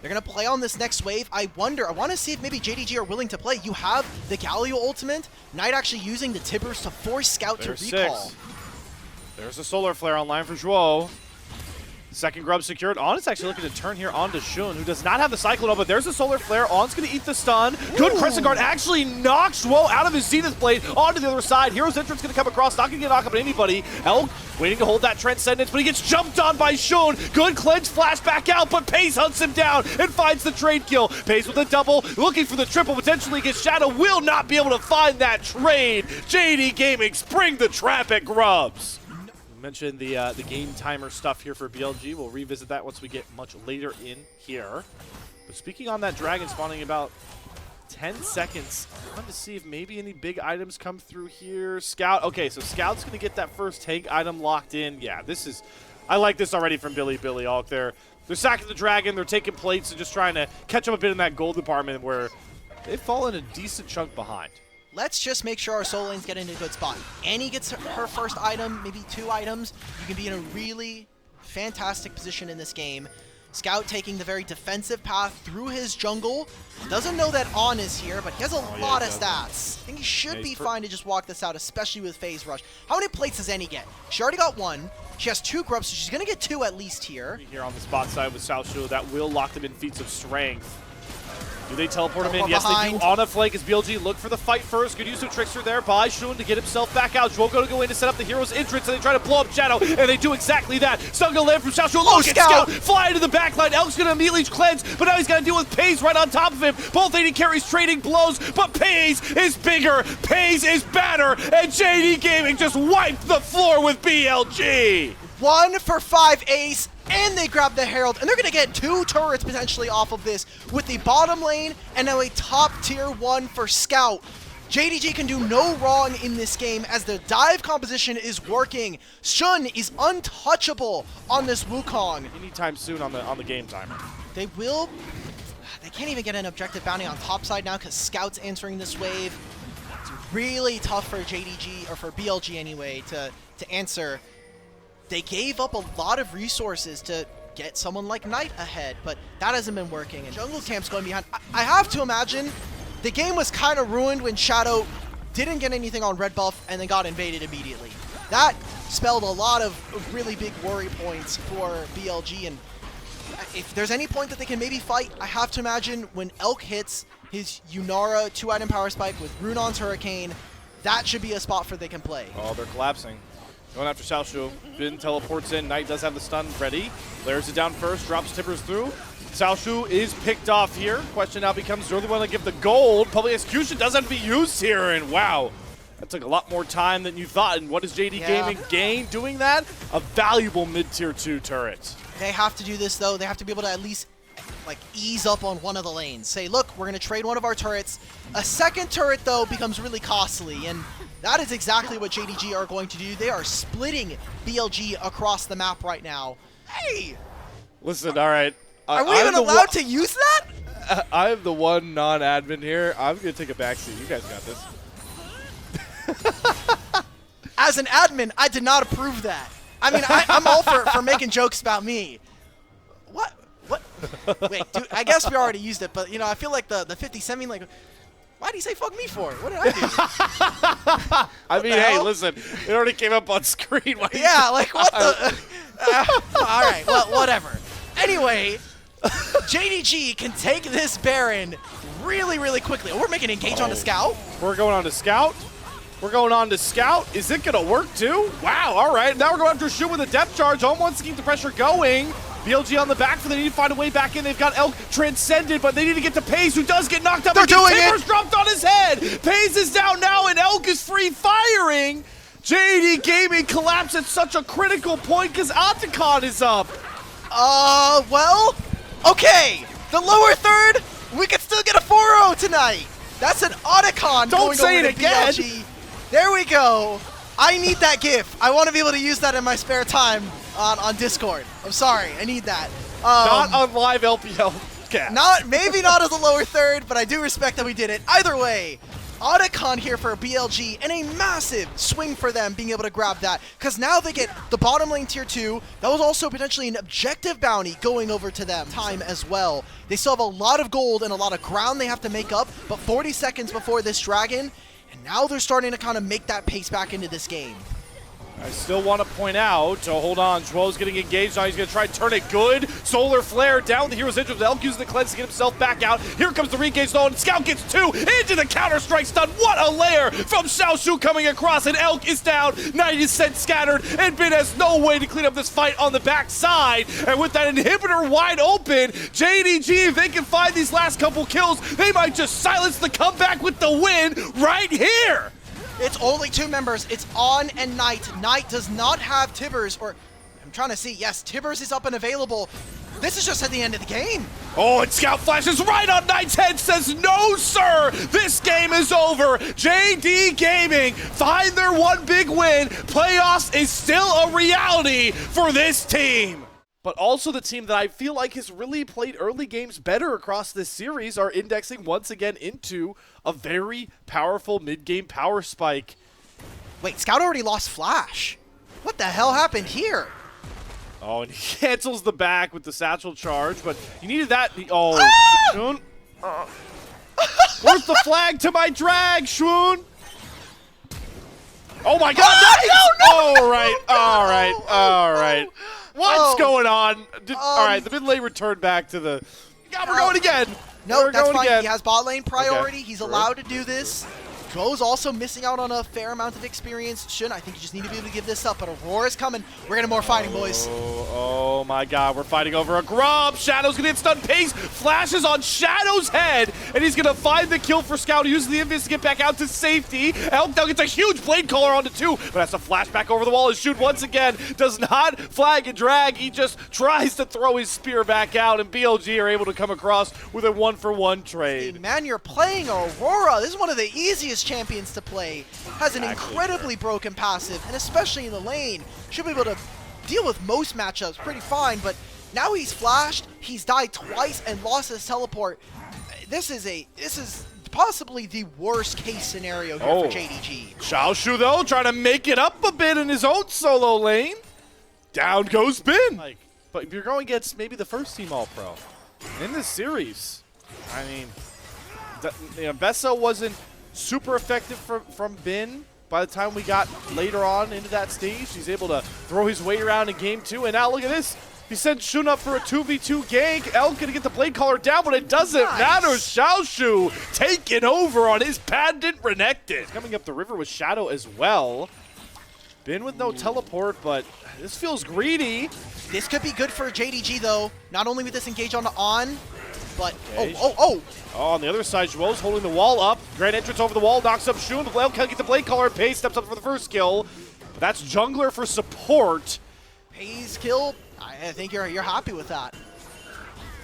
Speaker 1: They're going to play on this next wave. I want to see if maybe JDG are willing to play. You have the Galio ultimate, Knight actually using the Tibbers to force Scout to recall.
Speaker 2: 6. There's a solar flare online for Zhuo. Second grub secured. On is actually looking to turn here onto Shun, who does not have the Cyclone up, but there's a solar flare. On's going to eat the stun. Good Crescent Guard actually knocks Zhuo out of his Zenith Blade onto the other side. Hero's Entrance going to come across, not going to get knocked up at anybody. Elk waiting to hold that Transcendence, but he gets jumped on by Shun. Good cleanse flash back out, but Pays hunts him down and finds the trade kill. Pays with a double, looking for the triple, potentially gets Shadow, will not be able to find that trade. JD Gaming spring the trap at Grubs. Mentioned the game timer stuff here for BLG. We'll revisit that once we get much later in here. But speaking on that dragon spawning about 10 seconds, I wanted to see if maybe any big items come through here. Scout, okay, so Scout's going to get that first tank item locked in. Yeah, this is, I like this already from Bilibili. Alk. They're sacking the dragon, they're taking plates and just trying to catch up a bit in that gold department where they've fallen a decent chunk behind.
Speaker 1: Let's just make sure our solo lanes get into a good spot. Annie gets her first item, maybe 2 items. You can be in a really fantastic position in this game. Scout taking the very defensive path through his jungle. Doesn't know that On is here, but he has a lot of stats. I think he should be fine to just walk this out, especially with Phase Rush. How many plates does Annie get? She already got 1. She has 2 grubs, so she's going to get 2 at least here.
Speaker 2: Here on the spot side with Xiaoshu, that will lock them in feats of strength. Do they teleport him in? Yes, they do. On a flank as BLG look for the fight first. Good use of Trickster there by Shun to get himself back out. Zhuo going to go in to set up the hero's entrance, and they try to blow up Shadow, and they do exactly that. Stun going to land from Xiaoshu. Look at Scout fly into the backline. Elk's going to immediately cleanse, but now he's got to deal with Pays right on top of him. Both AD carries trading blows, but Pays is bigger. Pays is better, and JD Gaming just wiped the floor with BLG.
Speaker 1: 1 for 5 ace, and they grab the Herald, and they're going to get 2 turrets potentially off of this with the bottom lane and now a top tier 1 for Scout. JDG can do no wrong in this game as the dive composition is working. Shun is untouchable on this Wukong.
Speaker 2: Anytime soon on the game timer.
Speaker 1: They can't even get an objective bounty on top side now because Scout's answering this wave. It's really tough for JDG, or for BLG anyway, to answer. They gave up a lot of resources to get someone like Knight ahead, but that hasn't been working, and Jungle Camp's going behind. I have to imagine the game was kind of ruined when Shadow didn't get anything on red buff and then got invaded immediately. That spelled a lot of really big worry points for BLG, and if there's any point that they can maybe fight, I have to imagine when Elk hits his Yunara 2-item power spike with Runon's Hurricane, that should be a spot where they can play.
Speaker 2: Oh, they're collapsing. Going after Xiaoshu. Bin teleports in. Knight does have the stun ready. Layers it down first. Drops Tibbers through. Xiaoshu is picked off here. Question now becomes, do they want to give the gold? Public execution does have to be used here. And wow, that took a lot more time than you thought. And what does JD Gaming gain doing that? A valuable mid-tier 2 turret.
Speaker 1: They have to do this, though. They have to be able to at least ease up on one of the lanes. Say, look, we're going to trade one of our turrets. A second turret, though, becomes really costly. And that is exactly what JDG are going to do. They are splitting BLG across the map right now. Hey!
Speaker 2: Listen, all right.
Speaker 1: Are we even allowed to use that?
Speaker 2: I am the one non-admin here. I'm going to take a backseat. You guys got this.
Speaker 1: As an admin, I did not approve that. I mean, I'm all for making jokes about me. What? Wait, dude, I guess we already used it, but, you know, I feel like the 50 semi, Why did he say fuck me for? What did I do?
Speaker 2: I mean, hey, listen, it already came up on screen.
Speaker 1: Yeah, like what the? All right, well, whatever. Anyway, JDG can take this Baron really, really quickly. We're making engage on the Scout.
Speaker 2: We're going on to Scout. We're going on to Scout. Is it going to work too? Wow, all right. Now we're going after Shu with a depth charge. Home wants to keep the pressure going. BLG on the back, for they need to find a way back in. They've got Elk transcended, but they need to get to Paze, who does get knocked up.
Speaker 1: They're doing it.
Speaker 2: Timbers dropped on his head. Paze is down now, and Elk is free firing. JD Gaming collapsed at such a critical point because Otacon is up.
Speaker 1: Well, okay. The lower third, we could still get a 4-0 tonight. That's an Otacon.
Speaker 2: Don't say it again.
Speaker 1: BLG. There we go. I need that GIF. I want to be able to use that in my spare time on Discord. I'm sorry, I need that.
Speaker 2: Not on live LPL cast.
Speaker 1: Maybe not as a lower third, but I do respect that we did it. Either way, Otacon here for BLG, and a massive swing for them being able to grab that, because now they get the bottom lane tier 2. That was also potentially an objective bounty going over to them time as well. They still have a lot of gold and a lot of ground they have to make up, but 40 seconds before this dragon, and now they're starting to kind of make that pace back into this game.
Speaker 2: I still want to point out, hold on, Joel's getting engaged now. He's going to try to turn it good. Solar Flare down the Hero's Edge with Elk using the cleanse to get himself back out. Here comes the re-engage though, and Scout gets 2 into the counter-strike stun. What a layer from Xiaoshu coming across, and Elk is down, 90% scattered, and Bin has no way to clean up this fight on the backside. And with that inhibitor wide open, JDG, if they can find these last couple kills, they might just silence the comeback with the win right here.
Speaker 1: It's only 2 members. It's On and Knight. Knight does not have Tibbers, or I'm trying to see. Yes, Tibbers is up and available. This is just at the end of the game.
Speaker 2: Oh, and Scout flashes right on Knight's head, says, no, sir, this game is over. JD Gaming find their one big win. Playoffs is still a reality for this team. But also the team that I feel like has really played early games better across this series are indexing once again into a very powerful mid-game power spike.
Speaker 1: Wait, Scout already lost Flash. What the hell happened here?
Speaker 2: Oh, and he cancels the back with the satchel charge, but you needed that. Oh, Shun. Where's the flag to my drag, Shun? Oh my god!
Speaker 1: No!
Speaker 2: All right. What's going on? All right, the mid lane returned back to the... Yeah, we're going again.
Speaker 1: No, that's fine. Again. He has bot lane priority. Okay. He's allowed to do this. Joe's also missing out on a fair amount of experience. Shouldn't. I think you just need to be able to give this up, but Aurora's coming. We're getting more fighting, boys.
Speaker 2: Oh my god, we're fighting over a grub. Shadow's gonna get stun. Pace flashes on Shadow's head, and he's gonna find the kill for Scout. He uses the invis to get back out to safety. Elk now gets a huge blade caller onto 2, but has to flash back over the wall and shoot once again. Does not flag and drag. He just tries to throw his spear back out, and BLG are able to come across with a 1-for-1 trade.
Speaker 1: Hey, man, you're playing Aurora. This is one of the easiest champions to play. Has an incredibly broken passive, and especially in the lane, should be able to deal with most matchups pretty fine, but now he's flashed, he's died twice and lost his teleport. This is possibly the worst case scenario here for JDG.
Speaker 2: Xiaoshu though, trying to make it up a bit in his own solo lane. Down goes Bin. But you're going against maybe the first team All-Pro in this series. I mean, Bessa wasn't super effective from Bin. By the time we got later on into that stage, he's able to throw his weight around in game 2. And now look at this. He sent Shun up for a 2v2 gank. Elk gonna get the blade caller down, but it doesn't matter. Xiaoshu taking over on his patented Renekton. Coming up the river with Shadow as well. Bin with no teleport, but this feels greedy.
Speaker 1: This could be good for JDG though. Not only with this engage on, but
Speaker 2: Oh, on the other side, Joel's holding the wall up. Grand entrance over the wall, knocks up Shun. The Elk can't get the blade caller. Pace steps up for the first kill. But that's jungler for support.
Speaker 1: Pace kill. I think you're happy with that.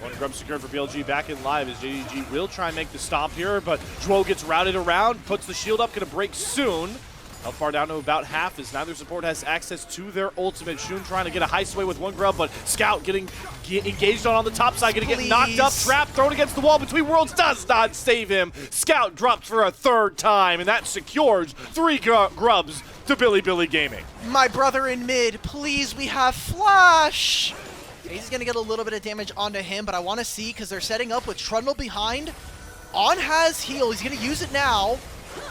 Speaker 2: One grub secured for BLG back in live as JDG will try and make the stomp here, but Joel gets routed around, puts the shield up, gonna break soon. How far down to about half as neither support has access to their ultimate. Shun trying to get a high sway with one grub, but Scout getting engaged on the top side, gonna get knocked up, trapped, thrown against the wall between worlds, does not save him. Scout dropped for a 3rd time, and that secures 3 grubs to Bilibili Gaming.
Speaker 1: My brother in mid, please, we have Flash. He's gonna get a little bit of damage onto him, but I want to see, because they're setting up with Trundle behind. On has heal. He's going to use it now.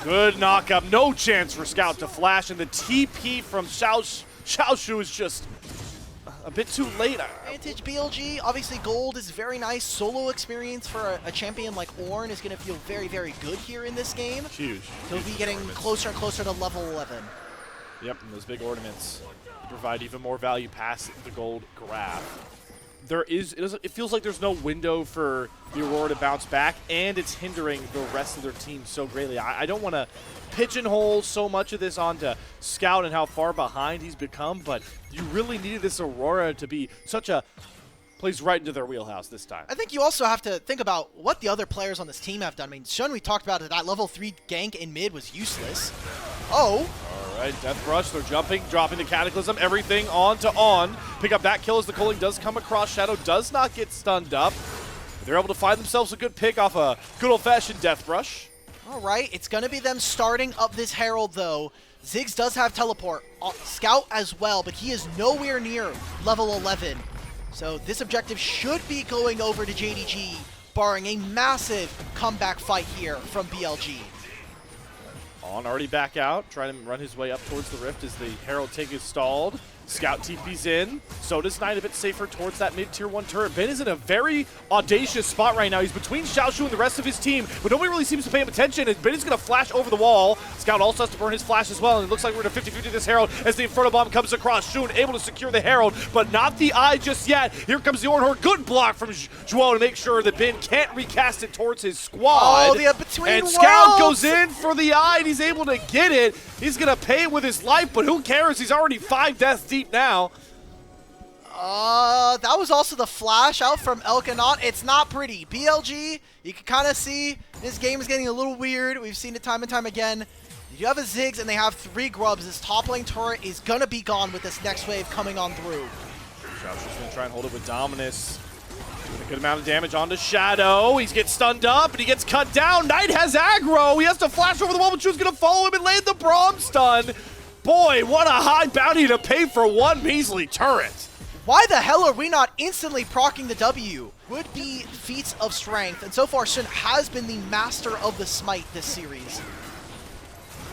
Speaker 2: Good knock up. No chance for Scout to flash, and the TP from Xiaoshu is just a bit too late.
Speaker 1: Advantage BLG. Obviously, gold is very nice. Solo experience for a champion like Ornn is going to feel very, very good here in this game.
Speaker 2: Huge.
Speaker 1: He'll be getting closer and closer to level 11.
Speaker 2: Yep, and those big ornaments provide even more value past the gold graph. It feels like there's no window for the Aurora to bounce back, and it's hindering the rest of their team so greatly. I don't want to pigeonhole so much of this onto Scout and how far behind he's become, but you really needed this Aurora to be plays right into their wheelhouse this time.
Speaker 1: I think you also have to think about what the other players on this team have done. I mean, Shun, we talked about it, that level 3 gank in mid was useless. Oh!
Speaker 2: All right, Death Rush, they're jumping, dropping the Cataclysm, everything on to On. Pick up that kill as the culling does come across. Shadow does not get stunned up. They're able to find themselves a good pick off a good old-fashioned Death Rush.
Speaker 1: All right, it's going to be them starting up this Herald, though. Ziggs does have teleport. Scout as well, but he is nowhere near level 11. So this objective should be going over to JDG, barring a massive comeback fight here from BLG.
Speaker 2: On already back out, trying to run his way up towards the rift as the Herald take is stalled. Scout TP's in. So does Knight a bit safer towards that mid-tier 1 turret. Ben is in a very audacious spot right now. He's between Xiaoshu and the rest of his team, but nobody really seems to pay him attention, and Ben is going to flash over the wall. Scout also has to burn his flash as well, and it looks like we're in a 50-50 this Herald as the Inferno Bomb comes across. Shun able to secure the Herald, but not the Eye just yet. Here comes the Ornhorn. Good block from Zhuo to make sure that Ben can't recast it towards his squad.
Speaker 1: Oh, the between
Speaker 2: and
Speaker 1: worlds.
Speaker 2: Scout goes in for the Eye, and he's able to get it. He's going to pay it with his life, but who cares? He's already 5 deaths deep now.
Speaker 1: That was also the flash out from Elkanot. It's not pretty. BLG, you can kind of see this game is getting a little weird. We've seen it time and time again. You have a Ziggs and they have 3 grubs. This top lane turret is going to be gone with this next wave coming on through.
Speaker 2: Shadow's just going to try and hold it with Dominus. Doing a good amount of damage onto Shadow. He gets stunned up and he gets cut down. Knight has aggro. He has to flash over the wall, but Chu's going to follow him and land the Braum stun. Boy, what a high bounty to pay for one measly turret.
Speaker 1: Why the hell are we not instantly proccing the W? Would be feats of strength, and so far Shun has been the master of the smite this series.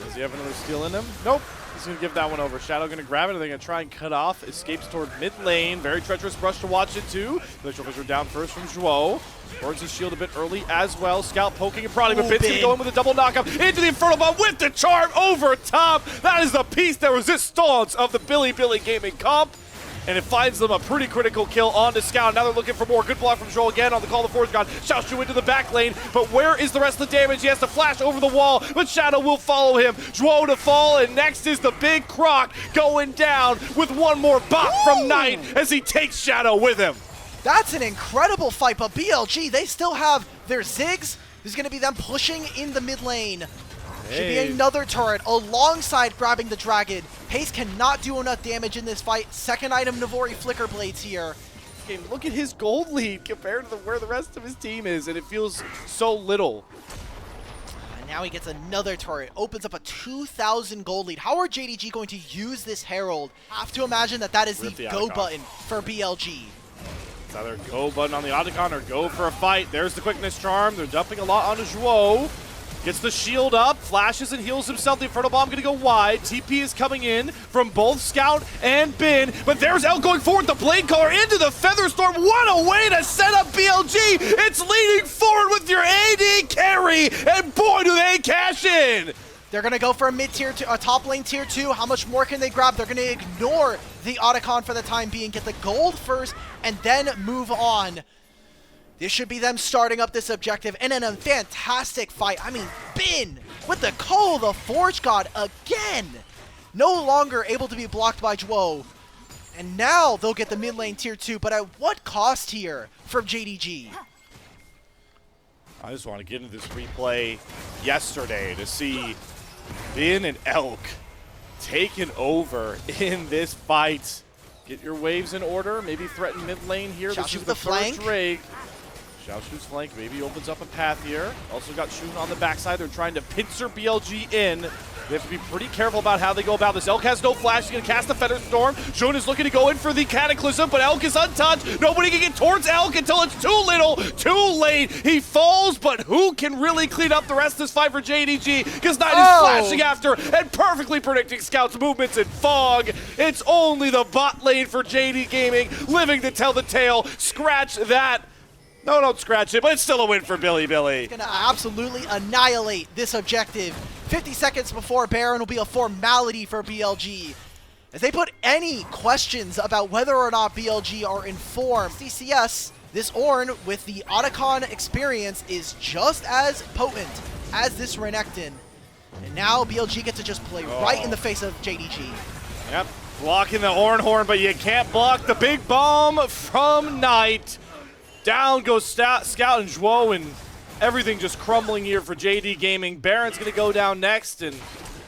Speaker 2: Does he have another steal in him? Nope. He's going to give that one over. Shadow going to grab it, and they're going to try and cut off. Escapes toward mid lane. Very treacherous brush to watch it too. Glacial Fissure down first from Zhuo. Burns his shield a bit early as well. Scout poking and prodding, but Ben's going to go in with a double knockup into the Inferno Bomb with the charm over top. That is the piece de resistance of the Bilibili Gaming comp. And it finds them a pretty critical kill onto Scout. Now they're looking for more. Good block from Joel again on the call of the Forge God. Xiaoshu into the back lane, but where is the rest of the damage? He has to flash over the wall, but Shadow will follow him. Zhuo to fall, and next is the big Croc going down with one more bop from Knight as he takes Shadow with him.
Speaker 1: That's an incredible fight, but BLG, they still have their Ziggs. There's going to be them pushing in the mid lane. Should be another turret alongside grabbing the dragon. Haze cannot do enough damage in this fight. Second item, Navori Flicker Blades here.
Speaker 2: Look at his gold lead compared to where the rest of his team is, and it feels so little.
Speaker 1: And now he gets another turret. Opens up a 2,000 gold lead. How are JDG going to use this Herald? I have to imagine that that is the go button for BLG.
Speaker 2: It's either go button on the Otacon or go for a fight. There's the quickness charm. They're dumping a lot onto Zhuo. Gets the shield up, flashes and heals himself. The Inferno Bomb gonna go wide. TP is coming in from both Scout and Bin, but there's El going forward. The Blade Caller into the Featherstorm. What a way to set up BLG! It's leading forward with your AD carry, and boy, do they cash in!
Speaker 1: They're gonna go for a mid-tier, a top lane tier 2. How much more can they grab? They're gonna ignore the Otacon for the time being, get the gold first, and then move on. This should be them starting up this objective, and in a fantastic fight. I mean, Bin with the Call of the Forge God again. No longer able to be blocked by Zhuo. And now they'll get the mid lane tier 2, but at what cost here from JDG?
Speaker 2: I just want to get into this replay yesterday to see Bin and Elk taken over in this fight. Get your waves in order, maybe threaten mid lane here. This is the first rig. Xiaoshu's flank maybe opens up a path here. Also got Shun on the backside. They're trying to pincer BLG in. They have to be pretty careful about how they go about this. Elk has no flash. He's going to cast the Feather Storm. Shun is looking to go in for the Cataclysm, but Elk is untouched. Nobody can get towards Elk until it's too little, too late. He falls, but who can really clean up the rest of this fight for JDG? Because Knight is flashing after and perfectly predicting Scout's movements in fog. It's only the bot lane for JD Gaming, living to tell the tale. Scratch that. No, don't scratch it, but it's still a win for Bilibili.
Speaker 1: He's going to absolutely annihilate this objective. 50 seconds before Baron will be a formality for BLG. As they put any questions about whether or not BLG are informed, CCS, this Ornn with the Otacon experience is just as potent as this Renekton. And now BLG get to just play right in the face of JDG.
Speaker 2: Yep, blocking the Ornn horn, but you can't block the big bomb from Knight. Down goes Scout and Zhuo, and everything just crumbling here for JD Gaming. Baron's going to go down next, and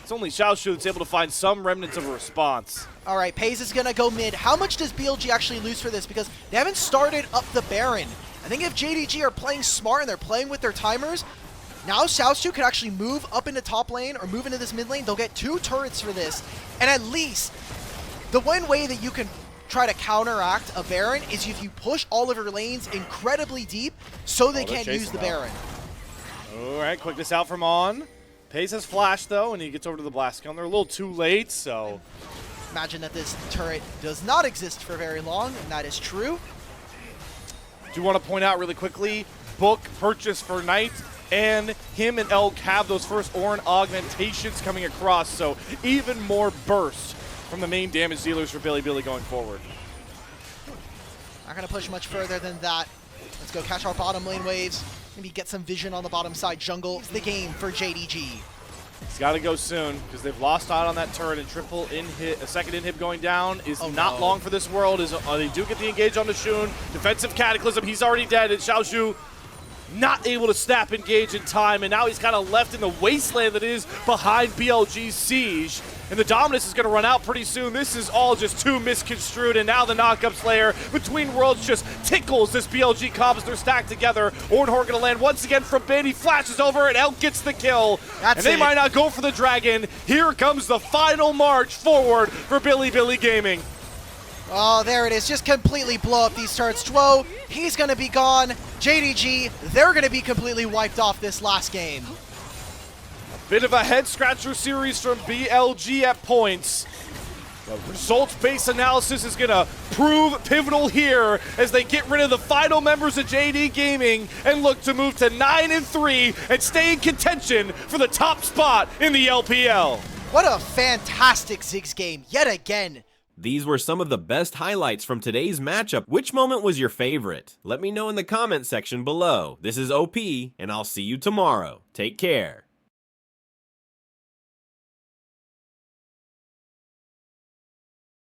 Speaker 2: it's only Xiaoshu that's able to find some remnants of a response.
Speaker 1: All right, Paze is going to go mid. How much does BLG actually lose for this? Because they haven't started up the Baron. I think if JDG are playing smart and they're playing with their timers, now Xiaoshu could actually move up into top lane or move into this mid lane. They'll get 2 turrets for this, and at least the one way that you can try to counteract a Baron is if you push all of your lanes incredibly deep so they can't use the Baron.
Speaker 2: All right, quickness out from On. Pace has flash though, and he gets over to the blast count. They're a little too late, so.
Speaker 1: Imagine that this turret does not exist for very long, and that is true.
Speaker 2: Do want to point out really quickly, book purchase for Knight, and him and Elk have those first Ornn augmentations coming across, so even more burst from the main damage dealers for Bilibili going forward.
Speaker 1: Not going to push much further than that. Let's go catch our bottom lane waves. Maybe get some vision on the bottom side jungle. It's the game for JDG.
Speaker 2: It's got to go soon because they've lost out on that turret, and triple inhib, a second inhib going down is not long for this world. They do get the engage on the Shun. Defensive Cataclysm, he's already dead, and Xiaoshu not able to snap engage in time, and now he's kind of left in the wasteland that is behind BLG's siege. And the Dominus is going to run out pretty soon. This is all just too misconstrued, and now the knockup slayer between worlds just tickles this BLG comp as they're stacked together. Ornn going to land once again from mid. He flashes over, and Elk gets the kill. And they might not go for the dragon. Here comes the final march forward for Bilibili Gaming.
Speaker 1: Oh, there it is. Just completely blow up these turrets. Zhuo, he's going to be gone. JDG, they're going to be completely wiped off this last game.
Speaker 2: Bit of a head-scratcher series from BLG at points. The results-based analysis is going to prove pivotal here as they get rid of the final members of JD Gaming and look to move to 9-3 and stay in contention for the top spot in the LPL.
Speaker 1: What a fantastic Ziggs game yet again.
Speaker 3: These were some of the best highlights from today's matchup. Which moment was your favorite? Let me know in the comment section below. This is OP, and I'll see you tomorrow. Take care.